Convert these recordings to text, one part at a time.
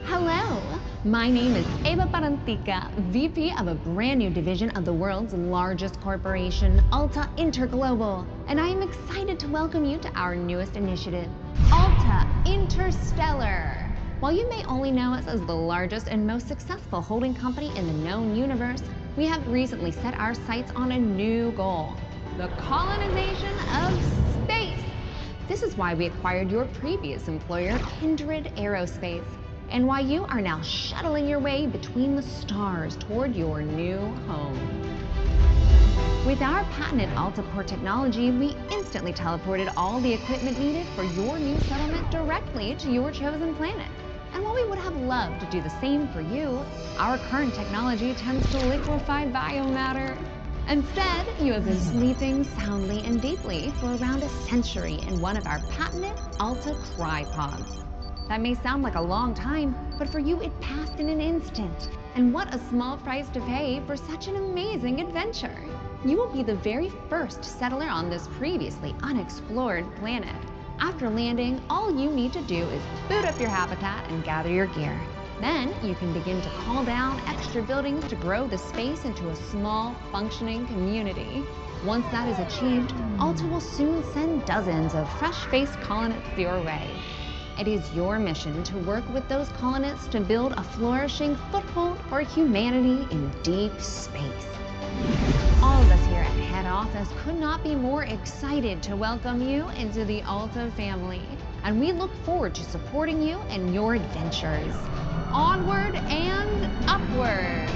Hello, my name is Eva Parantica, VP of a brand new division of the world's largest corporation, Alta Interglobal, and I am excited to welcome you to our newest initiative, Alta Interstellar. While you may only know us as the largest and most successful holding company in the known universe, we have recently set our sights on a new goal, the colonization of space. This is why we acquired your previous employer, Kindred Aerospace, and why you are now shuttling your way between the stars toward your new home. With our patented AltaPort technology, we instantly teleported all the equipment needed for your new settlement directly to your chosen planet. And while we would have loved to do the same for you, our current technology tends to liquefy biomatter. Instead, you have been sleeping soundly and deeply for around a century in one of our patented Alta tripods. That may sound like a long time, but for you it passed in an instant. And what a small price to pay for such an amazing adventure. You will be the very first settler on this previously unexplored planet. After landing, all you need to do is boot up your habitat and gather your gear. Then you can begin to call down extra buildings to grow the space into a small, functioning community. Once that is achieved, Alta will soon send dozens of fresh-faced colonists your way. It is your mission to work with those colonists to build a flourishing foothold for humanity in deep space. All of us here at head office could not be more excited to welcome you into the Alta family, and we look forward to supporting you in your adventures. Onward and upward!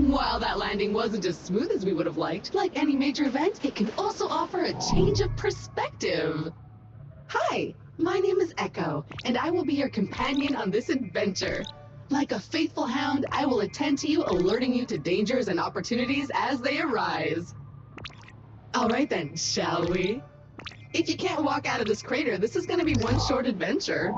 While that landing wasn't as smooth as we would have liked, like any major event, it can also offer a change of perspective. Hi, my name is Echo, and I will be your companion on this adventure. Like a faithful hound, I will attend to you, alerting you to dangers and opportunities as they arise. All right then, shall we? If you can't walk out of this crater, this is going to be one short adventure.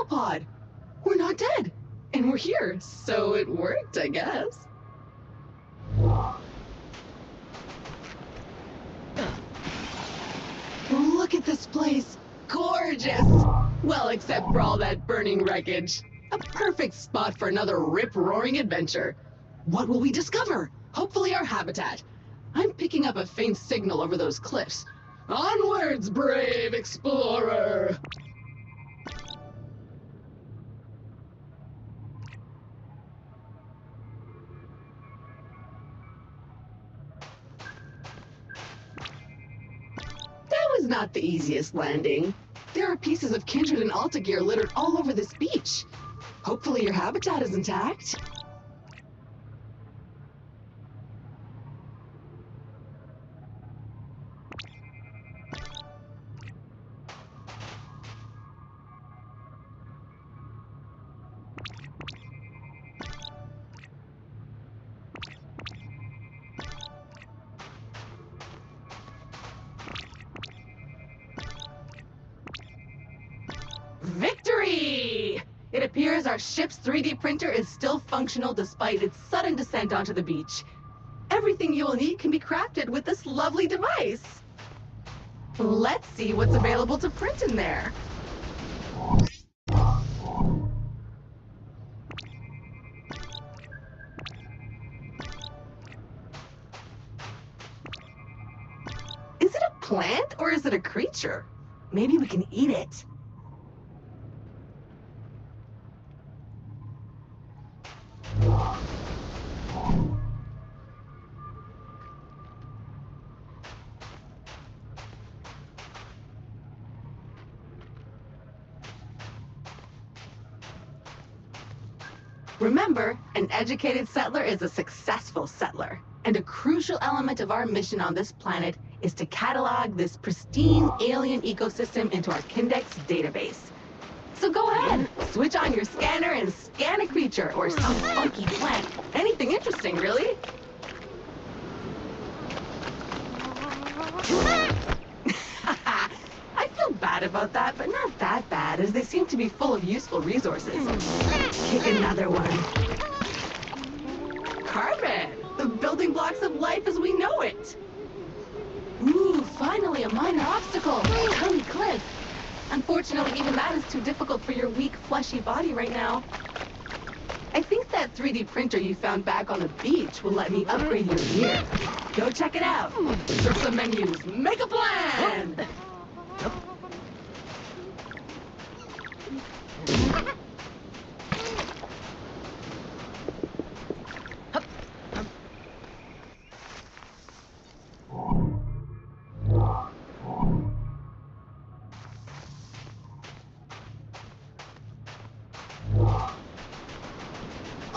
monopod. We're not dead. And we're here, so it worked, I guess. Look at this place. Gorgeous! Well, except for all that burning wreckage. A perfect spot for another rip-roaring adventure. What will we discover? Hopefully our habitat. I'm picking up a faint signal over those cliffs. Onwards, brave explorer! That was not the easiest landing. There are pieces of Kindred and Alta gear littered all over this beach. Hopefully your habitat is intact. Victory! It appears our ship's 3D printer is still functional despite its sudden descent onto the beach. Everything you will need can be crafted with this lovely device. Let's see what's available to print in there. Is it a plant or is it a creature? Maybe we can eat it. Remember, an educated settler is a successful settler, and a crucial element of our mission on this planet is to catalog this pristine alien ecosystem into our Kindex database. So go ahead, switch on your scanner and scan a creature or some funky plant. Anything interesting, really. I feel bad about that, but not that bad, as they seem to be full of useful resources. Kick another one. Carbon! The building blocks of life as we know it. Ooh, finally a minor obstacle. Curly cliff. Unfortunately, even that is too difficult for your weak, fleshy body right now. I think that 3D printer you found back on the beach will let me upgrade your gear. Go check it out. Search the menus. Make a plan!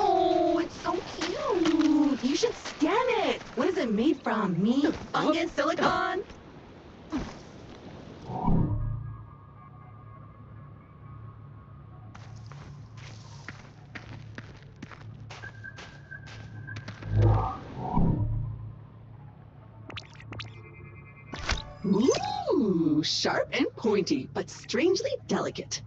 Oh, it's so cute. You should scan it. What is it made from? Meat, fungus, silicone? Ooh, sharp and pointy, but strangely delicate.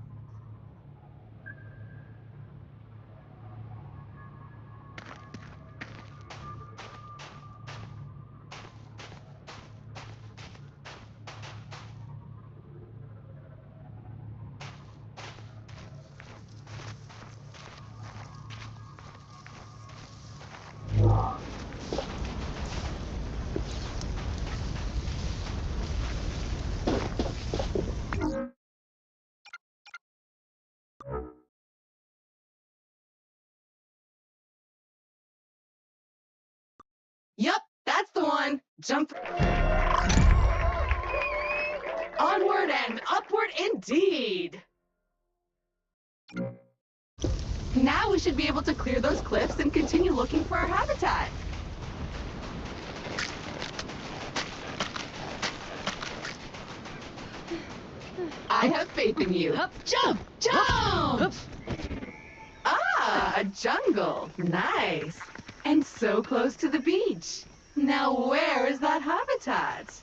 Yup, that's the one. Jump. Onward and upward indeed. Now we should be able to clear those cliffs and continue looking for our habitat. I have faith in you. Jump! Jump! Ah, a jungle. Nice. And so close to the beach. Now where is that habitat?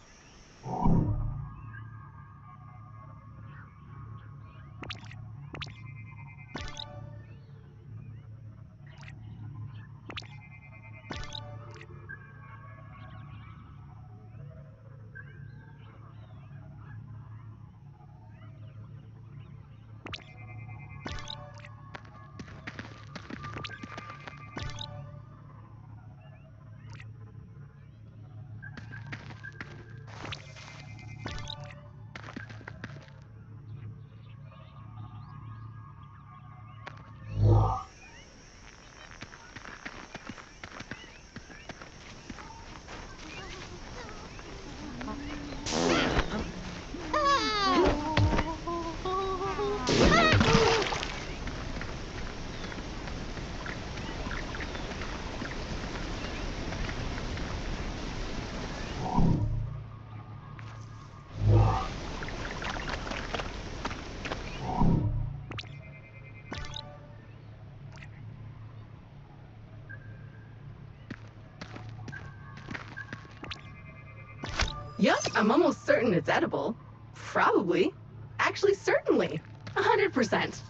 I'm almost certain it's edible. Probably. Actually, certainly. 100%.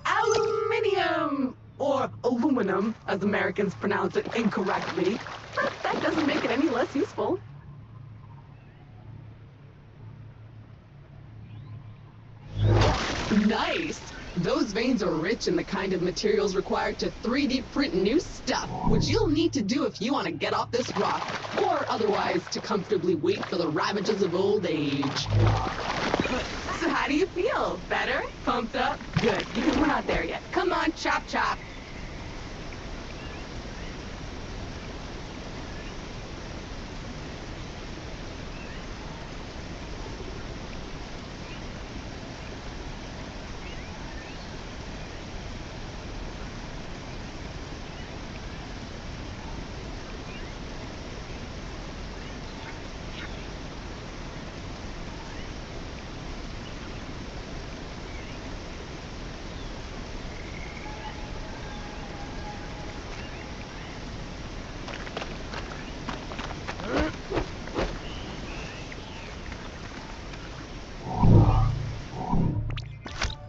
Aluminium! Or aluminum, as Americans pronounce it incorrectly. But that doesn't make it any less useful. Nice! Those veins are rich in the kind of materials required to 3D print new stuff, which you'll need to do if you want to get off this rock, or otherwise to comfortably wait for the ravages of old age. So how do you feel? Better? Pumped up? Good, because we're not there yet. Come on, chop chop!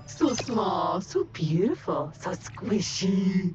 So small, so beautiful, so squishy.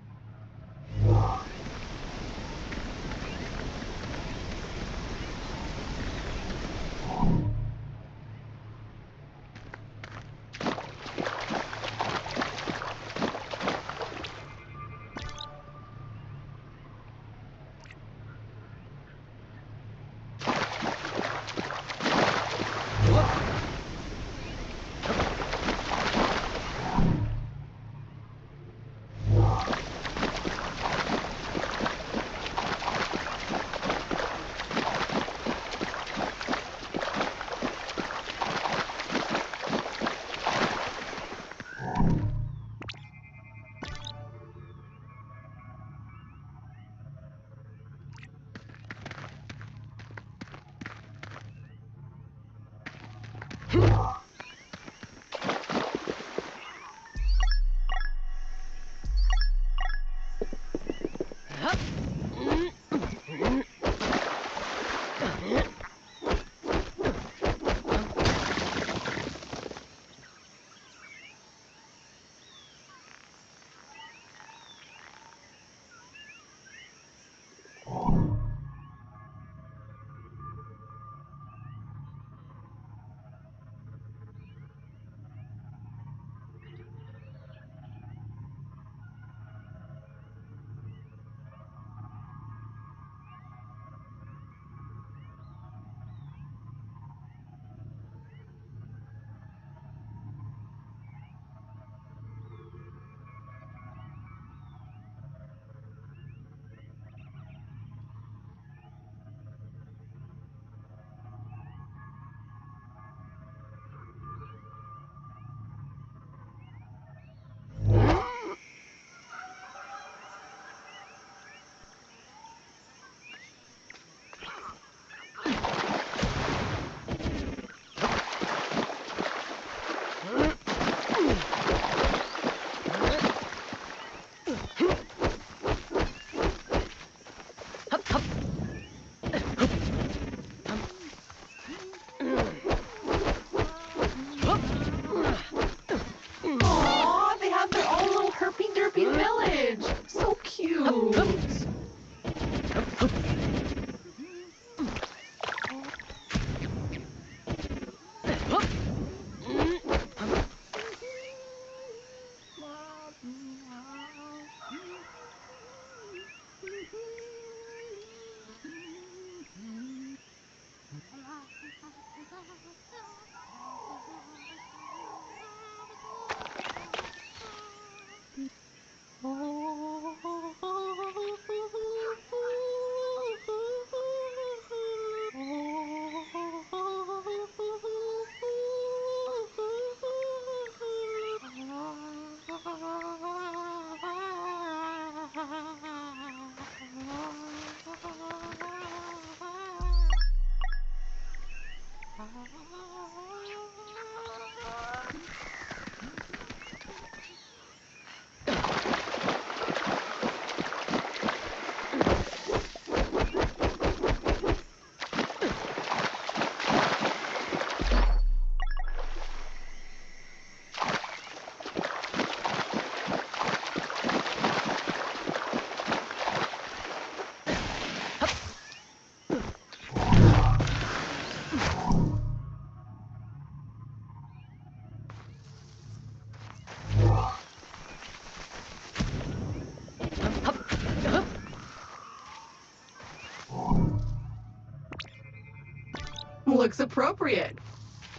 Looks appropriate.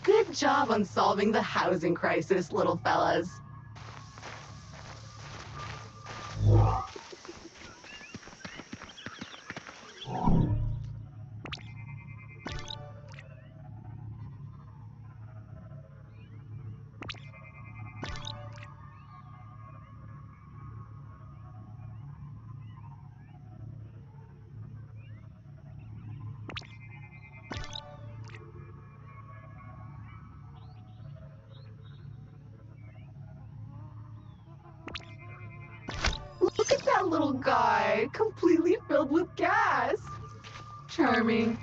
Good job on solving the housing crisis, little fellas. Look at that little guy, completely filled with gas. Charming.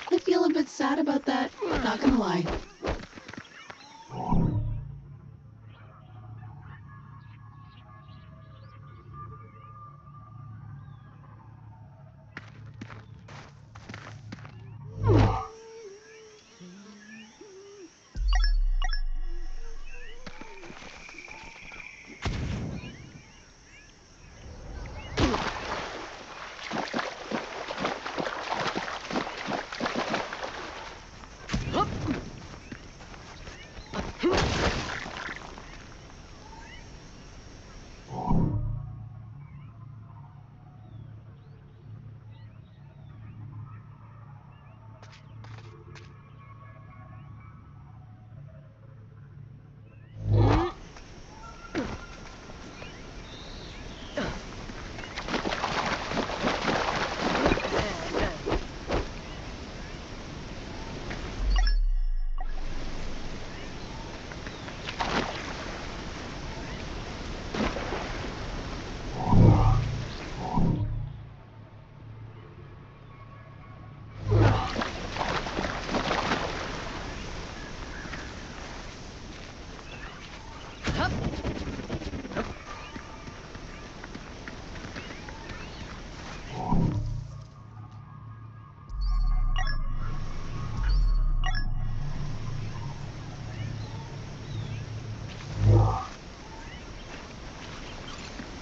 I feel a bit sad about that, not gonna lie.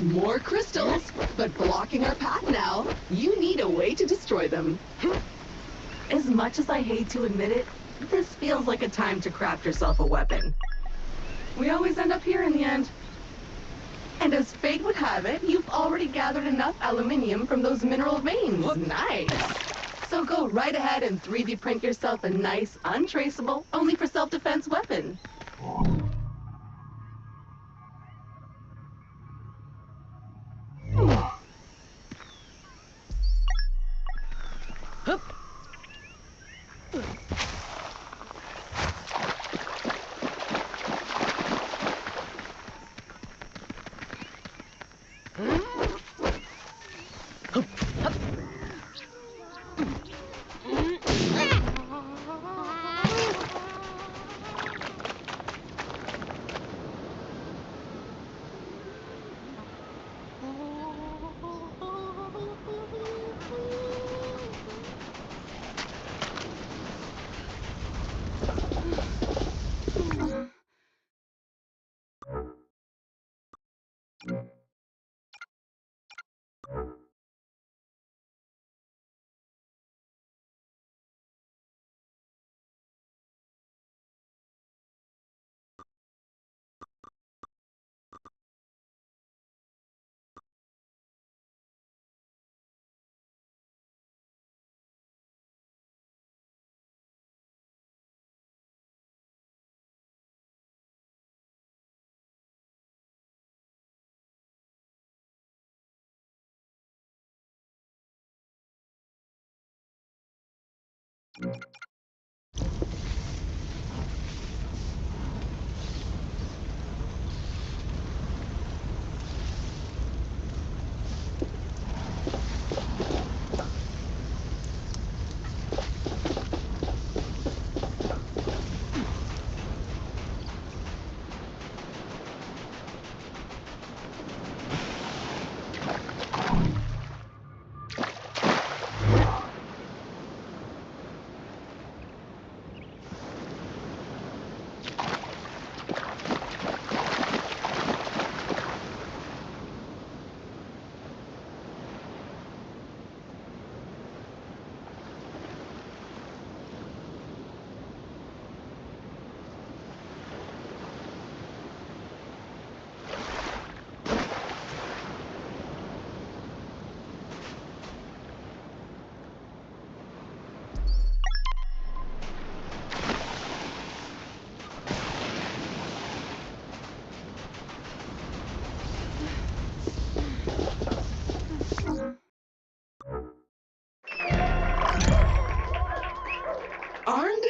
More crystals, but blocking our path now. You need a way to destroy them. As much as I hate to admit it, this feels like a time to craft yourself a weapon. We always end up here in the end. And as fate would have it, you've already gathered enough aluminium from those mineral veins. Nice! So go right ahead and 3D print yourself a nice, untraceable, only for self-defense weapon.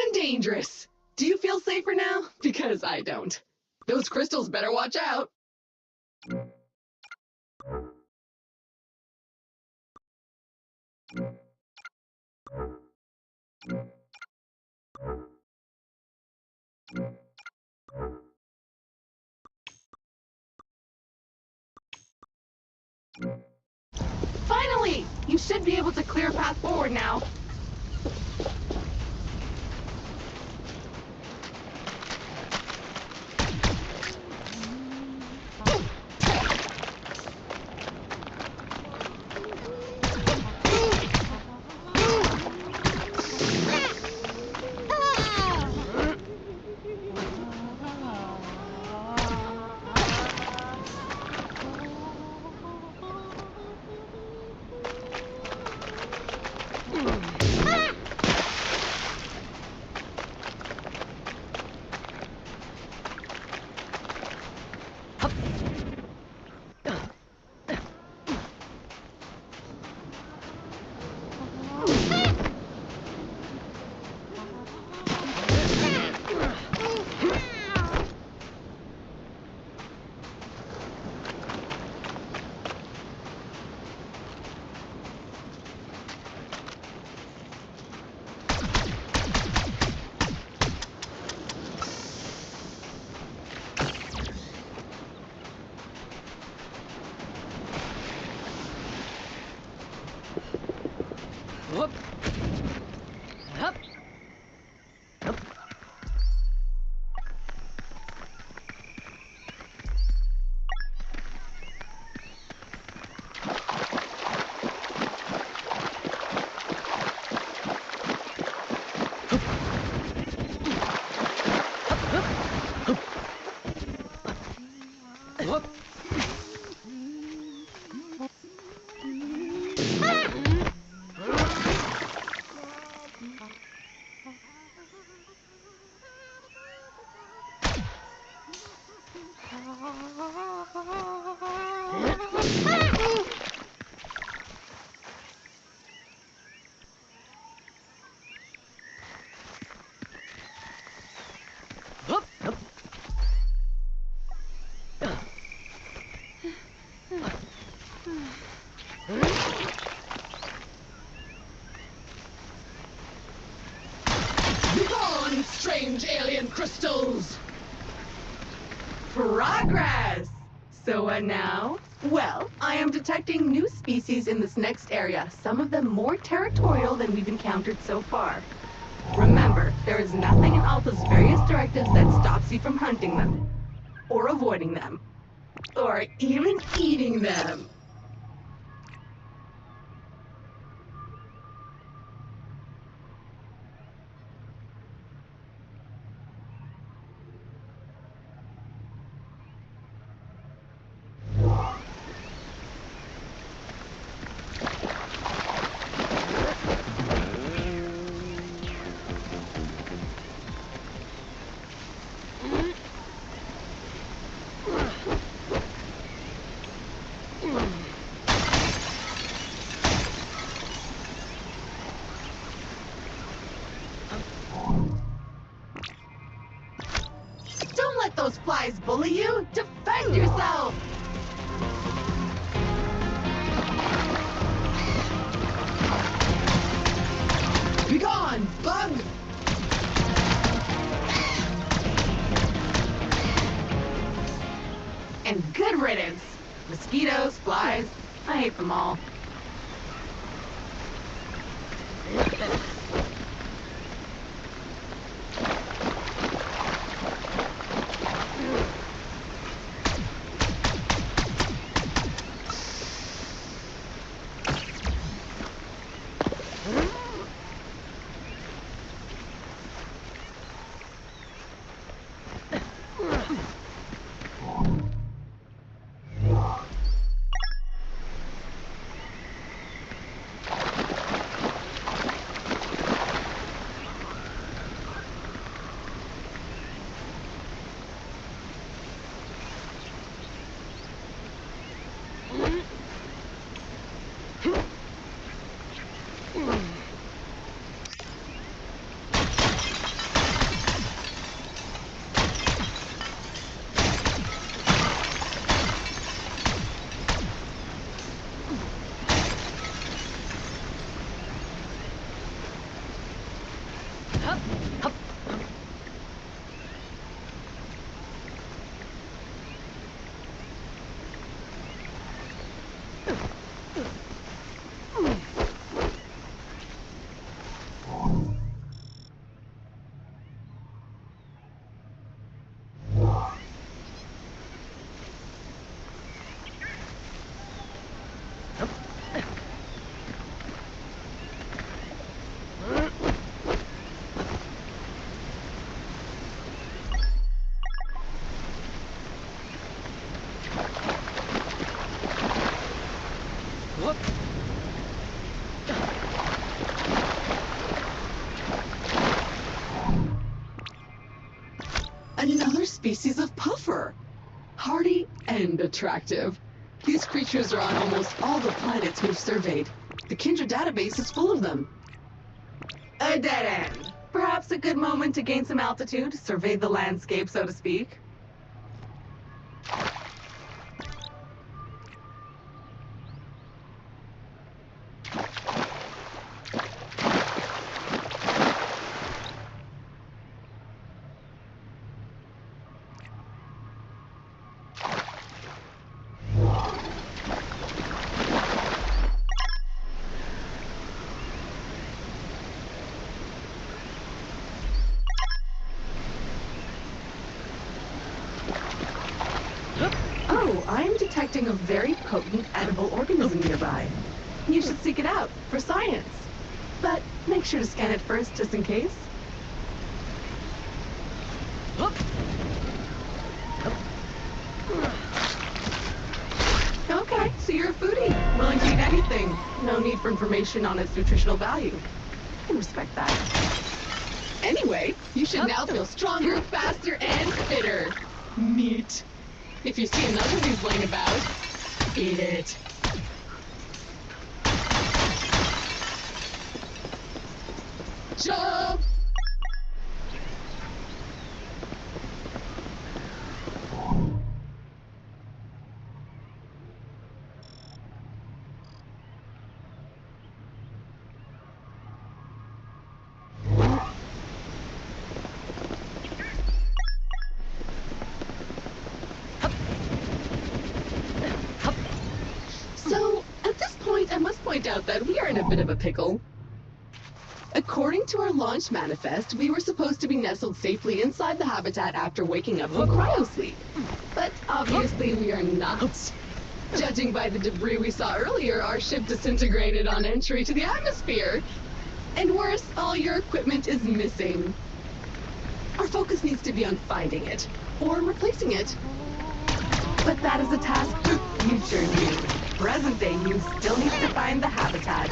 and dangerous. Do you feel safer now? Because I don't. Those crystals better watch out. Finally! You should be able to clear a path forward now. Strange alien crystals! Progress! So what now? Well, I am detecting new species in this next area, some of them more territorial than we've encountered so far. Remember, there is nothing in Alpha's various directives that stops you from hunting them, or avoiding them, or even eating them. Those flies bully you? Defend yourself! Be gone, bug! And good riddance. Mosquitoes, flies, I hate them all. Another species of puffer. Hardy and attractive. These creatures are on almost all the planets we've surveyed. The Kindred database is full of them. A dead end. Perhaps a good moment to gain some altitude, survey the landscape, so to speak. I'm detecting a very potent edible organism nearby. You should seek it out for science. But make sure to scan it first, just in case. Okay, so you're a foodie, willing to eat anything. No need for information on its nutritional value. I can respect that. Anyway, you should now feel stronger, faster, and fitter. Meat. If you see another of these laying about, eat it. Jump! Out that we are in a bit of a pickle. According to our launch manifest, we were supposed to be nestled safely inside the habitat after waking up from cryosleep. But obviously we are not. Judging by the debris we saw earlier, our ship disintegrated on entry to the atmosphere. And worse, all your equipment is missing. Our focus needs to be on finding it, or replacing it. But that is a task for future you. Present day you still needs to find the habitat.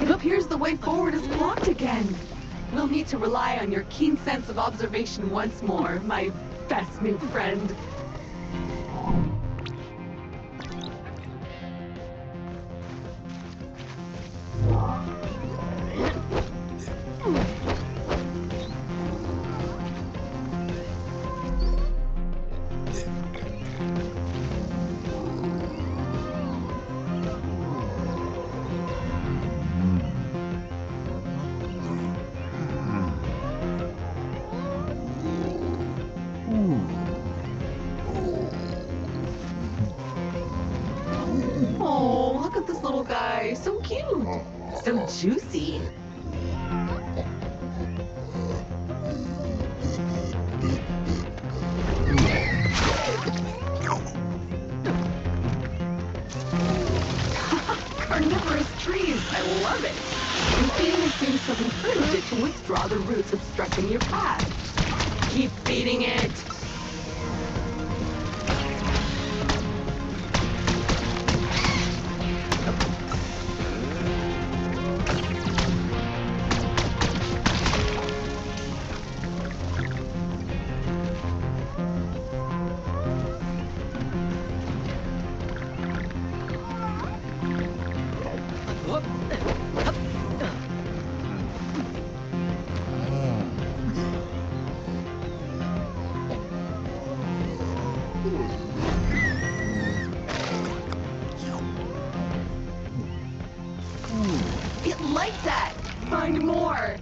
It appears the way forward is blocked again. We'll need to rely on your keen sense of observation once more, my best new friend. boy, so cute, so juicy. Carnivorous trees, I love it. And feeding it seems so encouraged it to withdraw the roots obstructing your path. Keep feeding it. It likes that. Find more.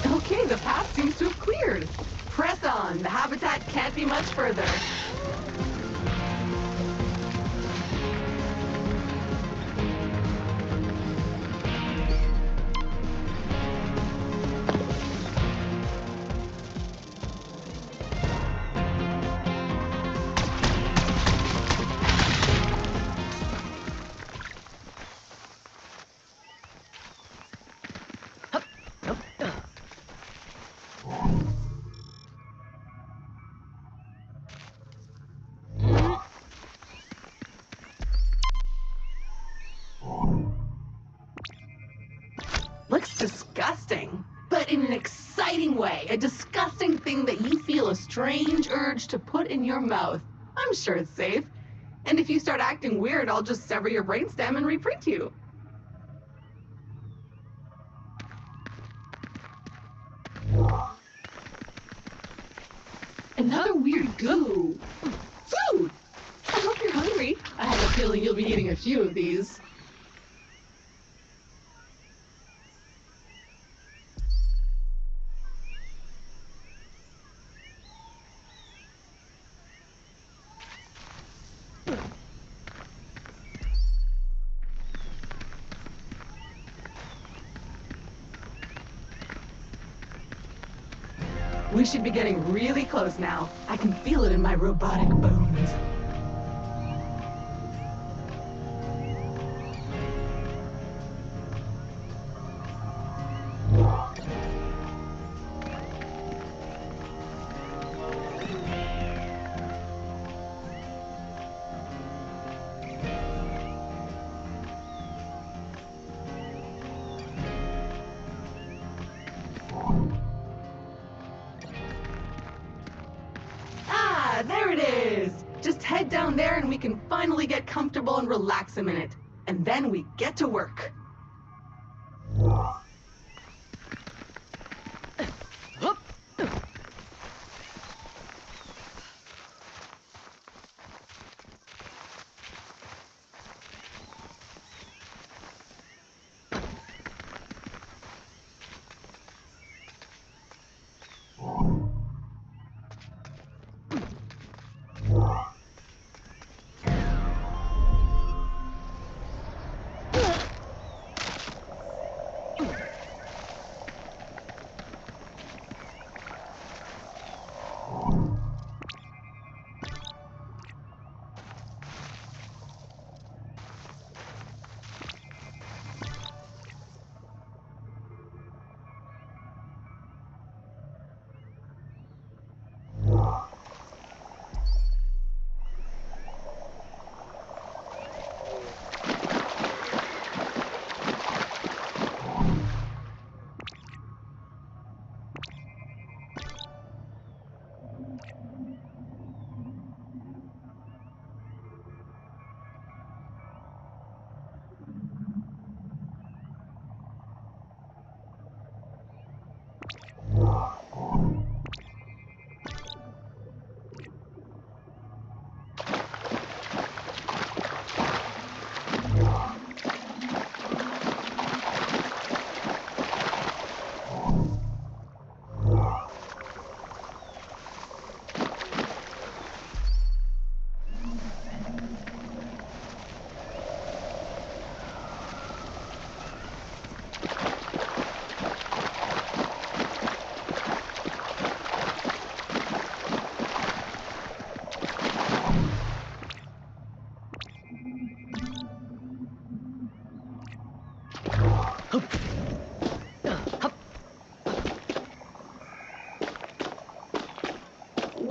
Okay, the path seems to have cleared. Press on. The habitat can't be much further. Looks disgusting, but in an exciting way. A disgusting thing that you feel a strange urge to put in your mouth. I'm sure it's safe. And if you start acting weird, I'll just sever your brainstem and reprint you. Another weird goo. Food! I hope you're hungry. I have a feeling you'll be eating a few of these. We should be getting really close now. I can feel it in my robotic bones. There it is! Just head down there and we can finally get comfortable and relax a minute. And then we get to work.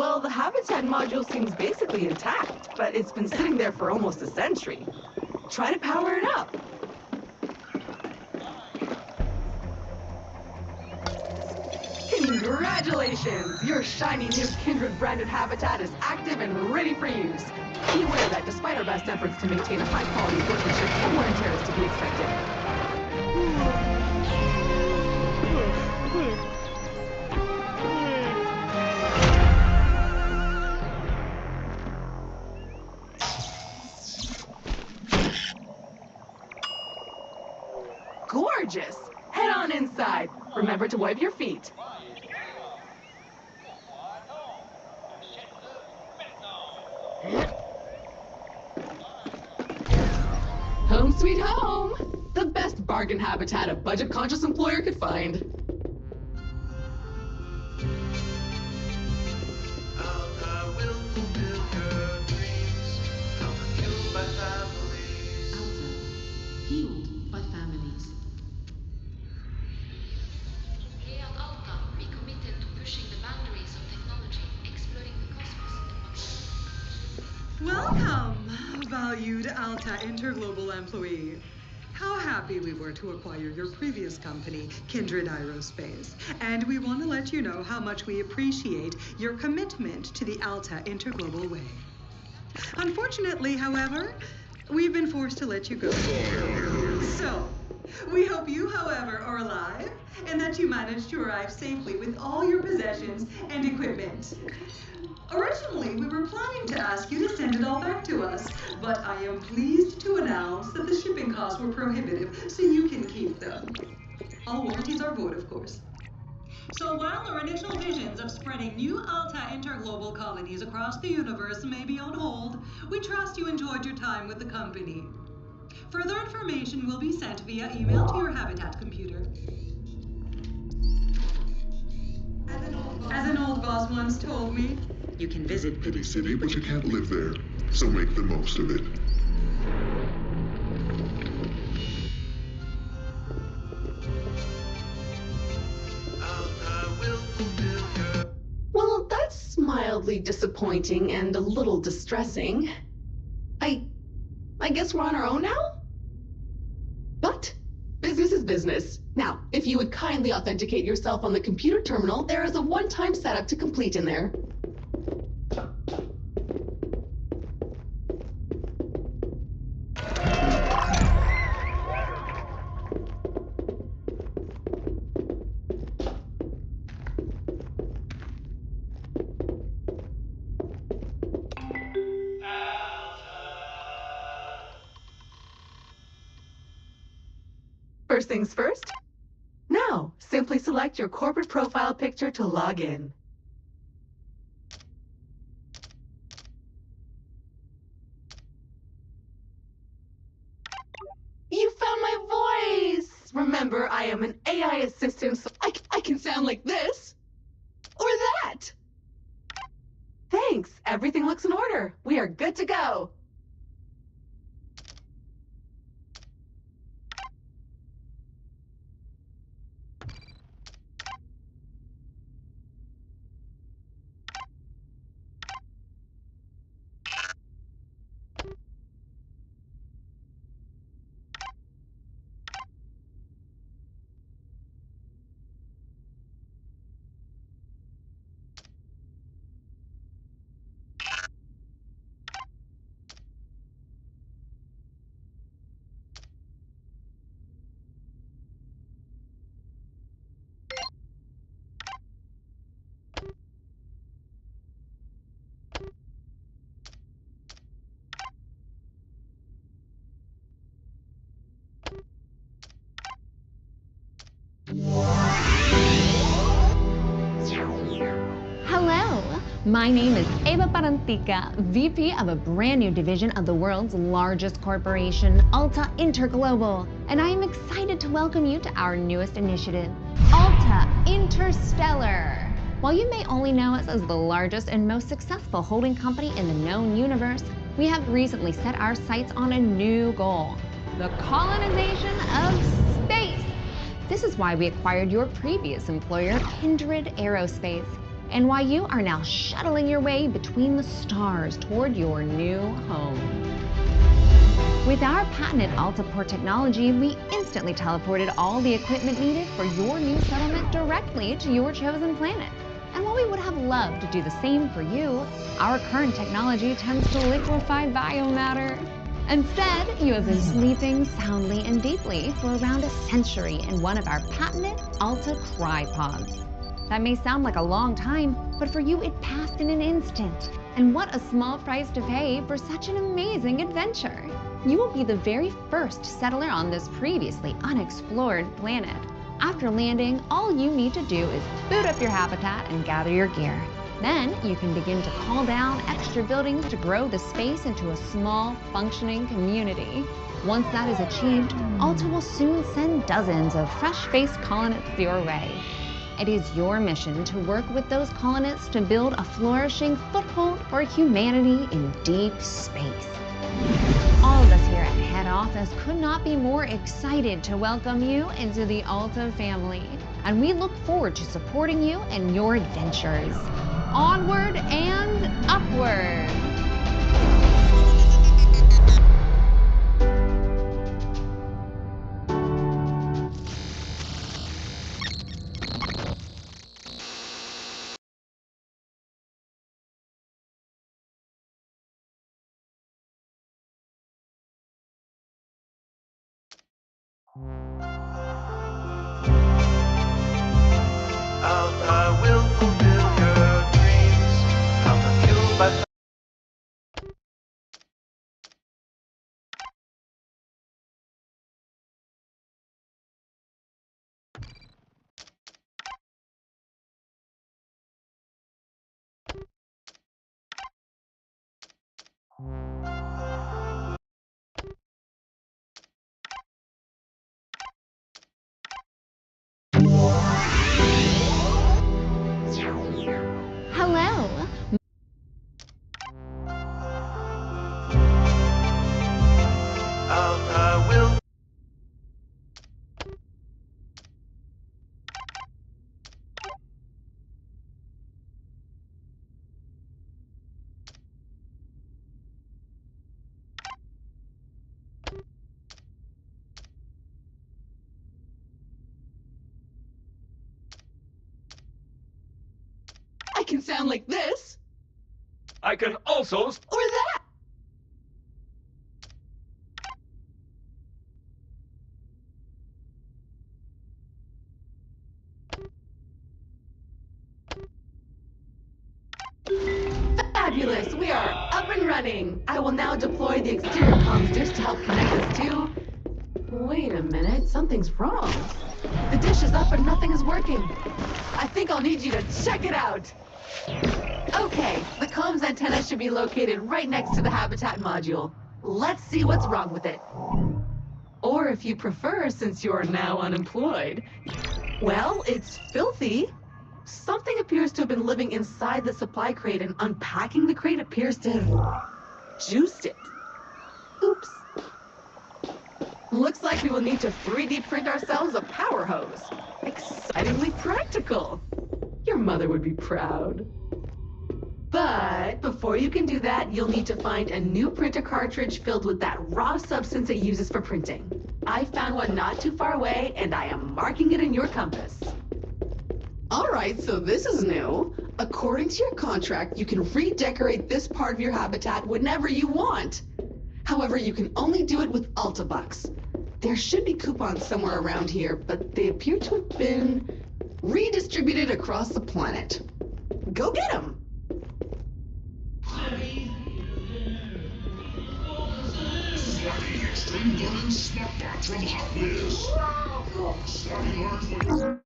Well, the habitat module seems basically intact, but it's been sitting there for almost a century. Try to power it up. Congratulations! Your shiny new Kindred branded habitat is active and ready for use. Be aware that despite our best efforts to maintain a high-quality workmanship, wear and tear is to be expected. Gorgeous! Head on inside. Remember to wipe your feet. Home sweet home! The best bargain habitat a budget-conscious employer could find. Welcome, valued Alta Interglobal employee. How happy we were to acquire your previous company, Kindred Aerospace. And we want to let you know how much we appreciate your commitment to the Alta Interglobal way. Unfortunately, however, we've been forced to let you go. So, We hope you, however, are alive and that you managed to arrive safely with all your possessions and equipment. Originally, we were planning to ask you to send it all back to us, but I am pleased to announce that the shipping costs were prohibitive, so you can keep them. All warranties are void, of course. So while our initial visions of spreading new Alta interglobal colonies across the universe may be on hold, we trust you enjoyed your time with the company. Further information will be sent via email to your Habitat computer. As an old boss once told me, you can visit Pity City, but you can't live there, so make the most of it. Well, that's mildly disappointing and a little distressing. I guess we're on our own now? But business is business. Now, if you would kindly authenticate yourself on the computer terminal, there is a one-time setup to complete in there. First things first. Now, simply select your corporate profile picture to log in. You found my voice! Remember, I am an AI assistant, so I can sound like this. Or that. Thanks. Everything looks in order. We are good to go. Hello, my name is Eva Parantica, VP of a brand new division of the world's largest corporation, Alta Interglobal, and I am excited to welcome you to our newest initiative, Alta Interstellar. While you may only know us as the largest and most successful holding company in the known universe, we have recently set our sights on a new goal, the colonization of space. This is why we acquired your previous employer, Kindred Aerospace, and why you are now shuttling your way between the stars toward your new home. With our patented AltaPort technology, we instantly teleported all the equipment needed for your new settlement directly to your chosen planet. And while we would have loved to do the same for you, our current technology tends to liquefy biomatter. Instead, you have been sleeping soundly and deeply for around a century in one of our patented Alta Crypods. That may sound like a long time, but for you it passed in an instant. And what a small price to pay for such an amazing adventure. You will be the very first settler on this previously unexplored planet. After landing, all you need to do is boot up your habitat and gather your gear. Then you can begin to call down extra buildings to grow the space into a small, functioning community. Once that is achieved, Alta will soon send dozens of fresh-faced colonists your way. It is your mission to work with those colonists to build a flourishing foothold for humanity in deep space. All of us here at head office could not be more excited to welcome you into the Alta family, and we look forward to supporting you in your adventures. Onward and upward! Alta will fulfill your dreams. Alta fueled by Hello. Alta will I can sound like this, I can also or that. Fabulous! We are up and running. I will now deploy the exterior comms dish to help connect us to... Wait a minute, something's wrong. The dish is up and nothing is working. I think I'll need you to check it out. Okay, the comms antenna should be located right next to the habitat module. Let's see what's wrong with it. Or if you prefer, since you're now unemployed. Well, it's filthy. Something appears to have been living inside the supply crate, and unpacking the crate appears to have juiced it. Oops. Looks like we will need to 3D print ourselves a power hose. Excitingly practical. Your mother would be proud. But before you can do that, you'll need to find a new printer cartridge filled with that raw substance it uses for printing. I found one not too far away, and I am marking it in your compass. All right, so this is new. According to your contract, you can redecorate this part of your habitat whenever you want. However, you can only do it with Altabucks. There should be coupons somewhere around here, but they appear to have been redistributed across the planet. Go get them! This is like the extreme learning smartbox from Hot Whiz. Starting learn for...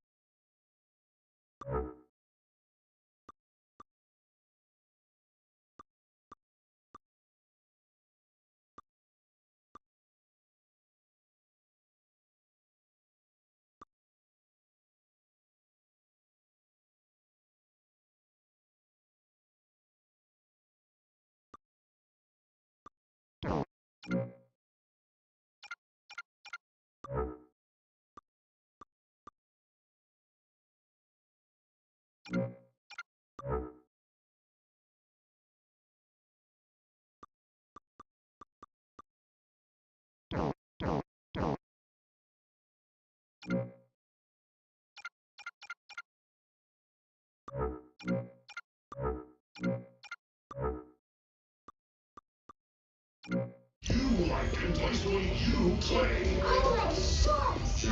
You like in place when you play. I like sharks.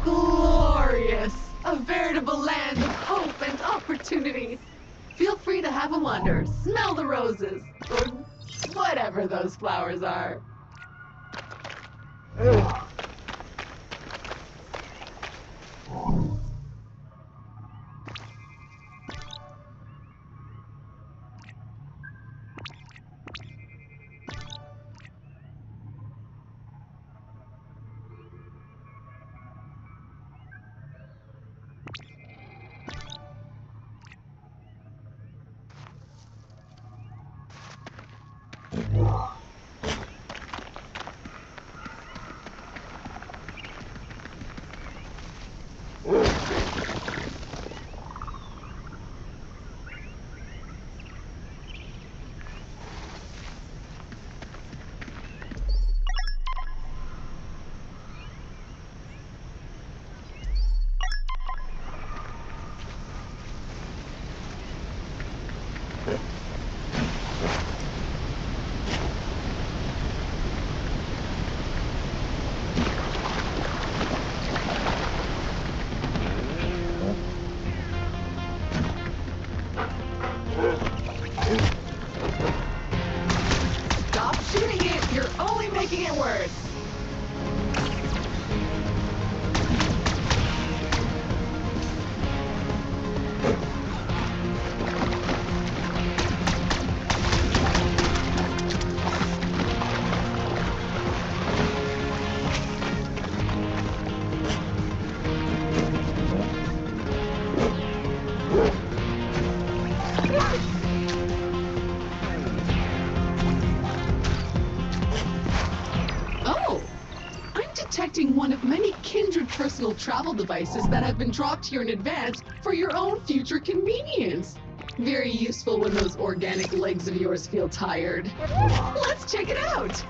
Glorious! A veritable land of hope and opportunity. Feel free to have a wander, smell the roses, or whatever those flowers are. Oh! I'm detecting one of many kindred personal travel devices that have been dropped here in advance for your own future convenience. Very useful when those organic legs of yours feel tired. Let's check it out!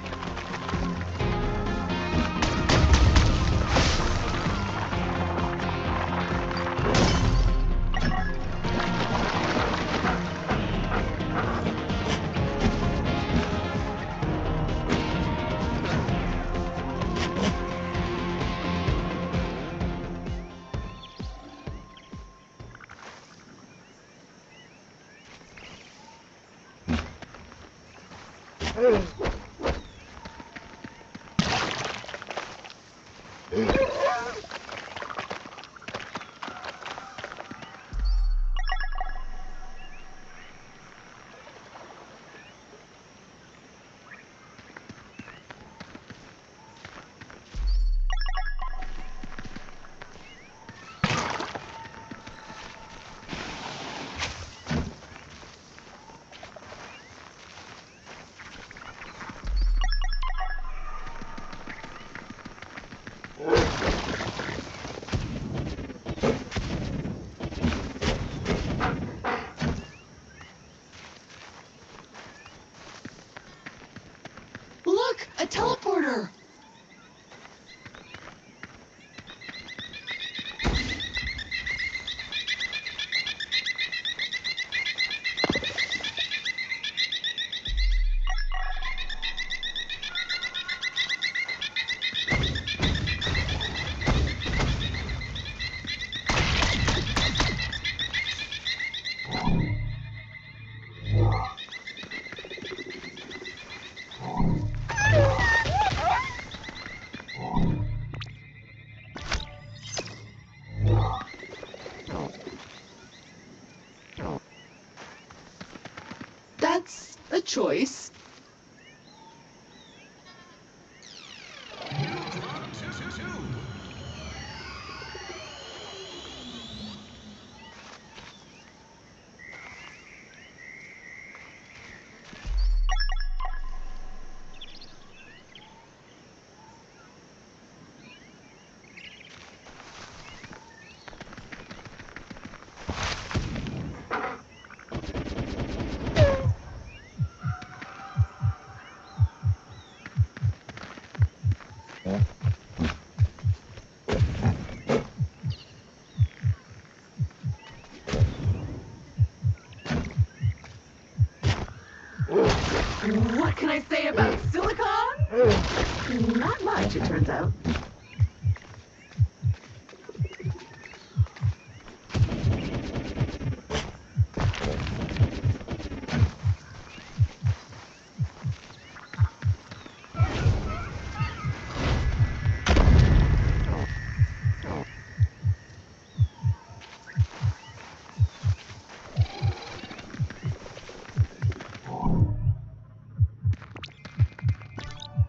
Look, a teleporter! That's a choice. What can I say about silicon? Not much, it turns out.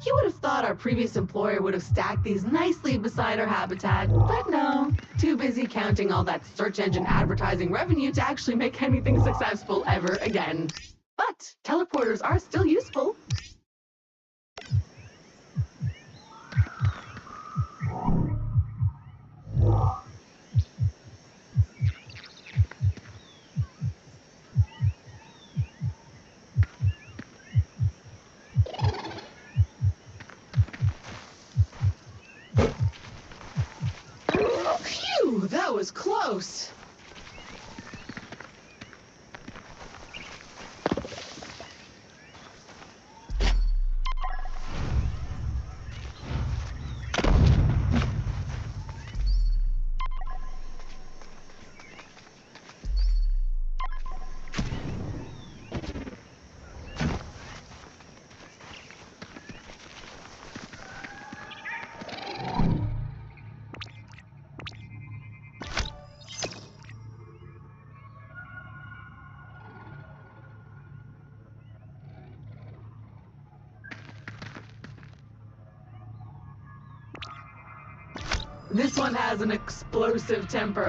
You would have thought our previous employer would have stacked these nicely beside our habitat, but no. Too busy counting all that search engine advertising revenue to actually make anything successful ever again. But teleporters are still useful. Phew, that was close. This one has an explosive temper.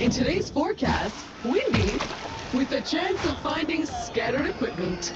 In today's forecast, windy, with a chance of finding scattered equipment.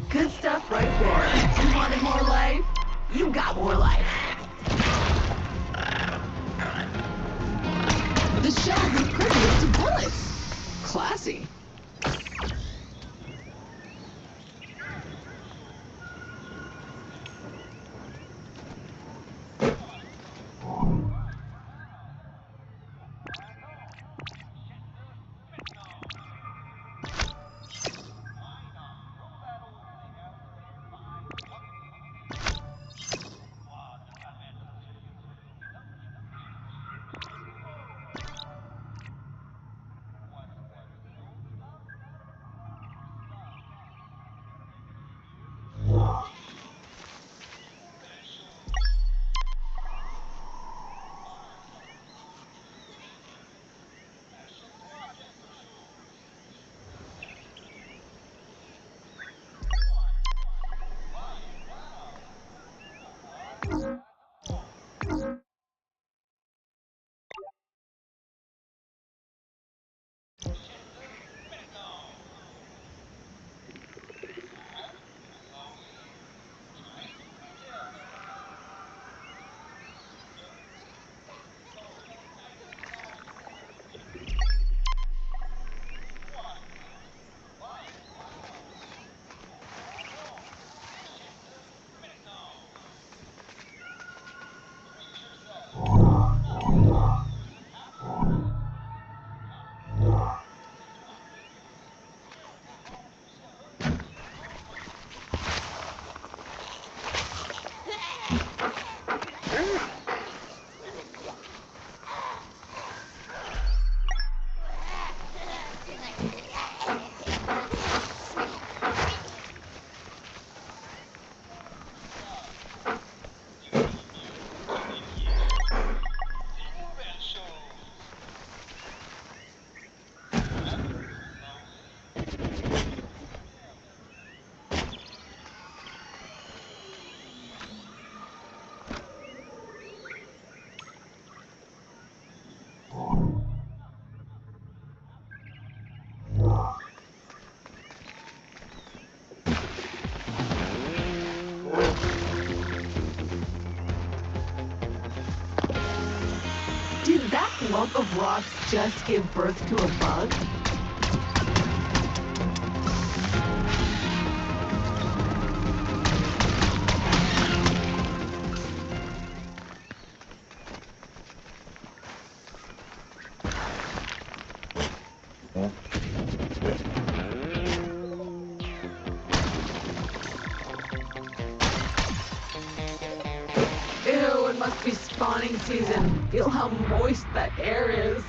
Good stuff right there. You wanted more life? You got more life. The shell is impervious to bullets. Classy. Did that lump of rocks just give birth to a bug? must be spawning season. Feel how moist that air is.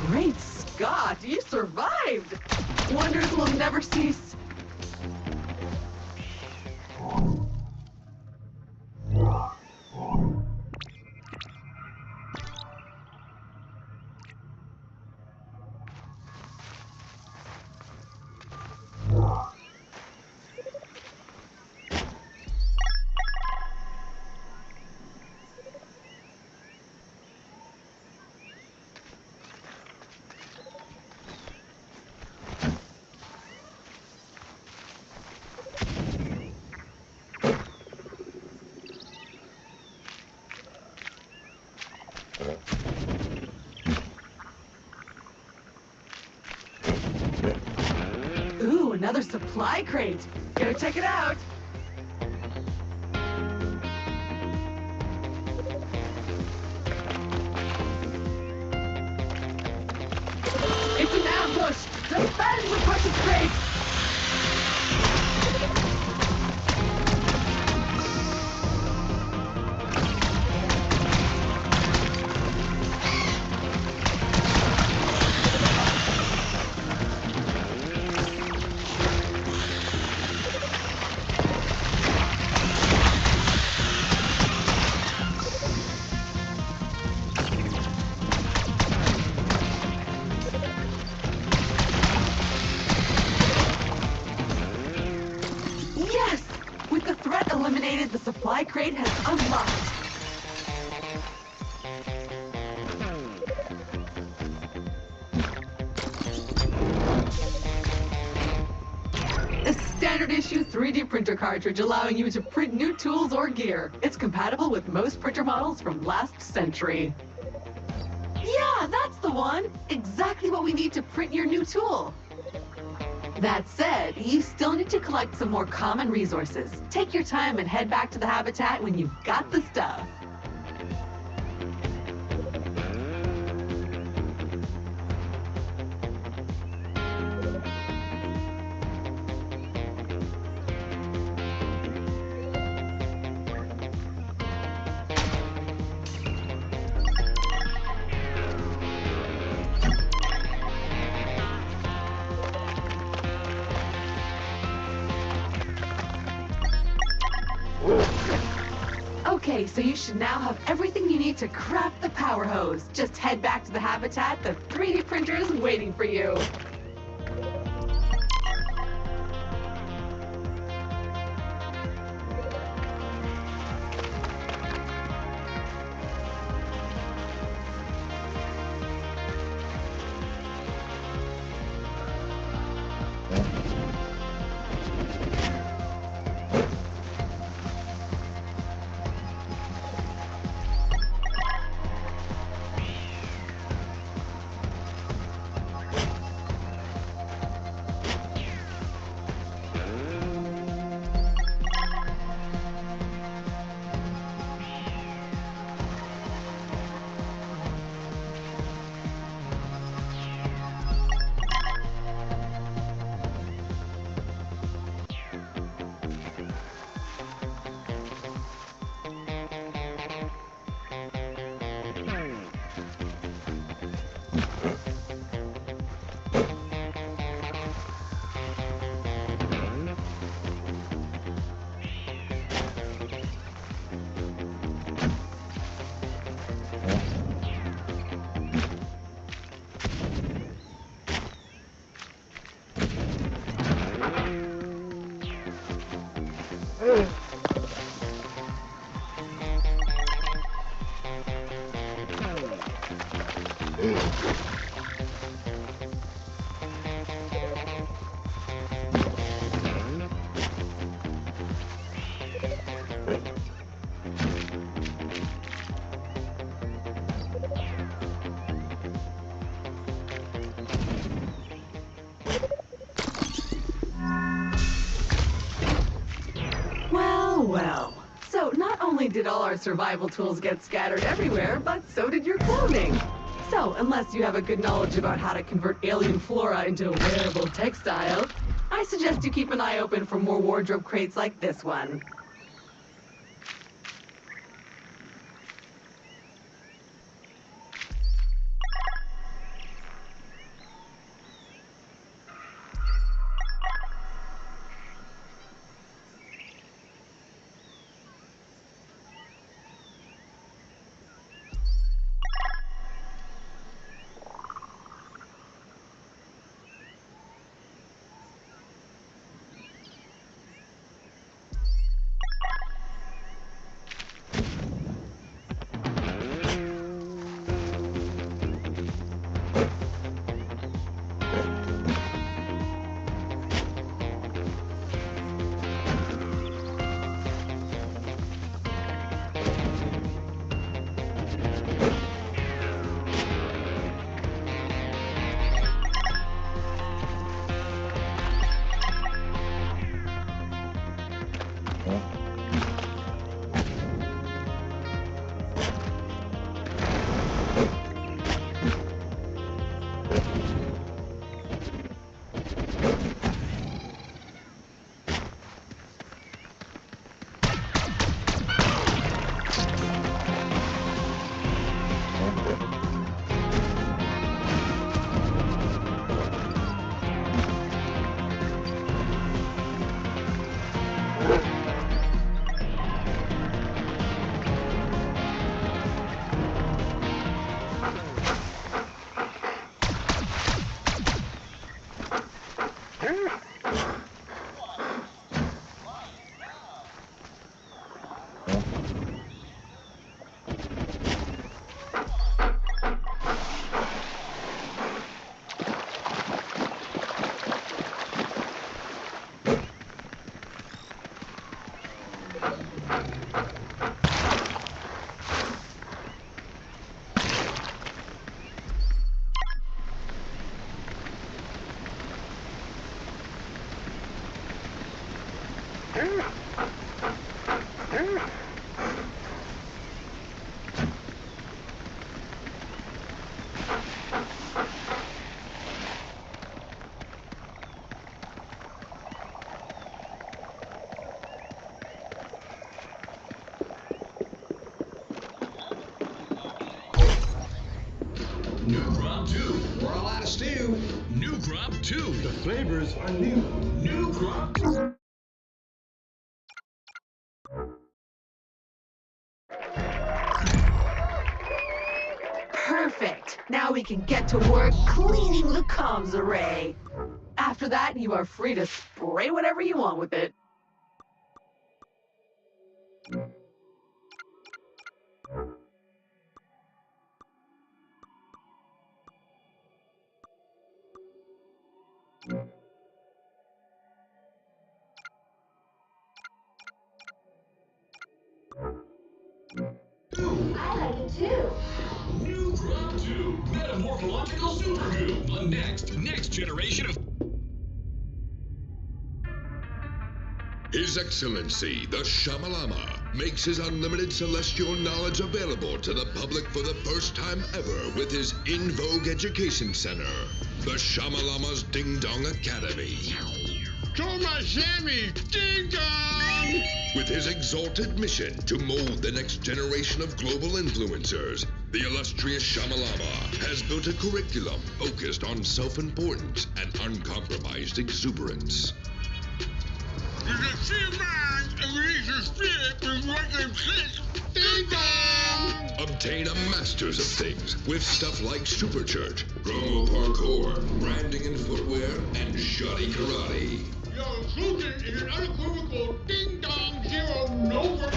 Great Scott, you survived! Wonders will never cease. Ooh, another supply crate. Go check it out. It's an ambush. Defend the precious crate. Yes! With the threat eliminated, the supply crate has unlocked. A standard issue 3D printer cartridge allowing you to print new tools or gear. It's compatible with most printer models from last century. Yeah, that's the one! Exactly what we need to print your new tool. That said, you still need to collect some more common resources. Take your time and head back to the habitat when you've got the stuff. Okay, so you should now have everything you need to craft the power hose. Just head back to the habitat. The 3D printer is waiting for you. Well, Our survival tools get scattered everywhere, but so did your clothing. So, unless you have a good knowledge about how to convert alien flora into wearable textiles, I suggest you keep an eye open for more wardrobe crates like this one. New crop 2. We're all out of stew. New crop 2. The flavors are new. New crop 2. Perfect. Now we can get to work cleaning the comms array. After that, you are free to spray whatever you want with it. I like it too. New crop 2. Metamorphological super goo. The next generation of... His Excellency, the Shamalama, makes his unlimited celestial knowledge available to the public for the first time ever with his In Vogue Education Center, the Shamalama's Ding Dong Academy. Thomas Sammy, Ding Dong! With his exalted mission to mold the next generation of global influencers, the illustrious Shamalama has built a curriculum focused on self-importance and uncompromised exuberance. Obtain a master's of things with stuff like super church, promo parkour, branding and footwear, and shoddy karate. Your inclusion is an unequivocal ding-dong zero nova.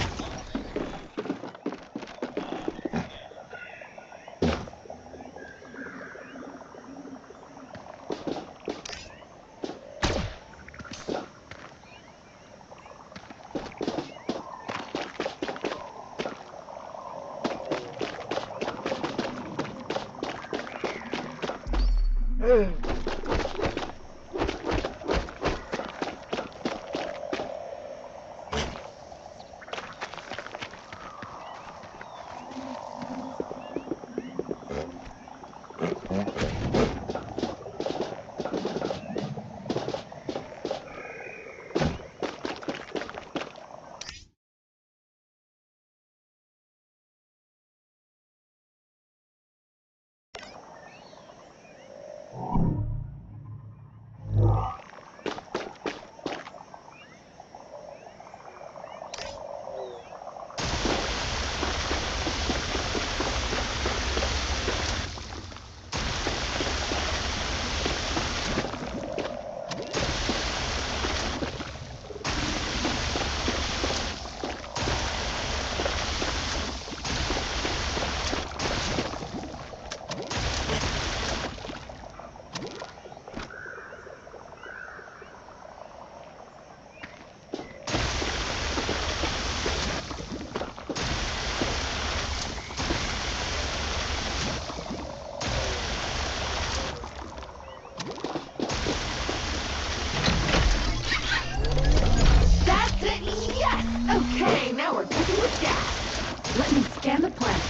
picking with gas. Let me scan the planet.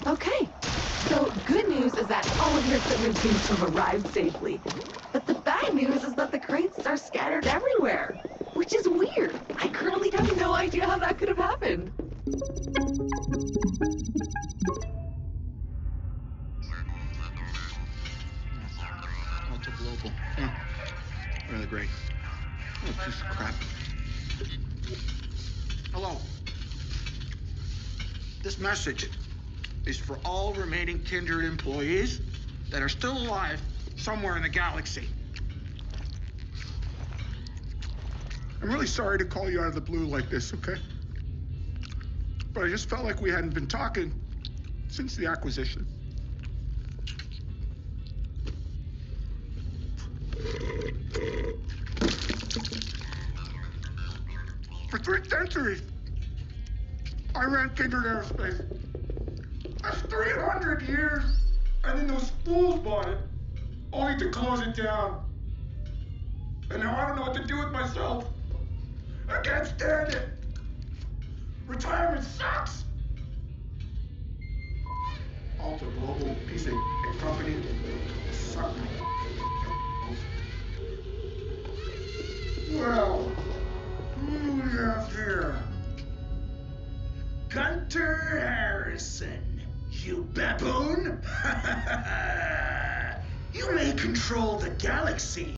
Okay. So, good news is that all of your equipment seems to have arrived safely. But the bad news is that the crates are scattered everywhere, which is weird. I currently have no idea how that could have happened. Ultra global. Really great. What a piece of crap. Hello. This message is for all remaining Kindred employees that are still alive somewhere in the galaxy. I'm really sorry to call you out of the blue like this, okay? But I just felt like we hadn't been talking since the acquisition. For 3 centuries, I ran Kindred Aerospace. That's 300 years! And then those fools bought it, only to close it down. And now I don't know what to do with myself. I can't stand it. Retirement sucks. Ultra global piece of company suck. Well, who do we have here? Gunter Harrison, you baboon! You may control the galaxy,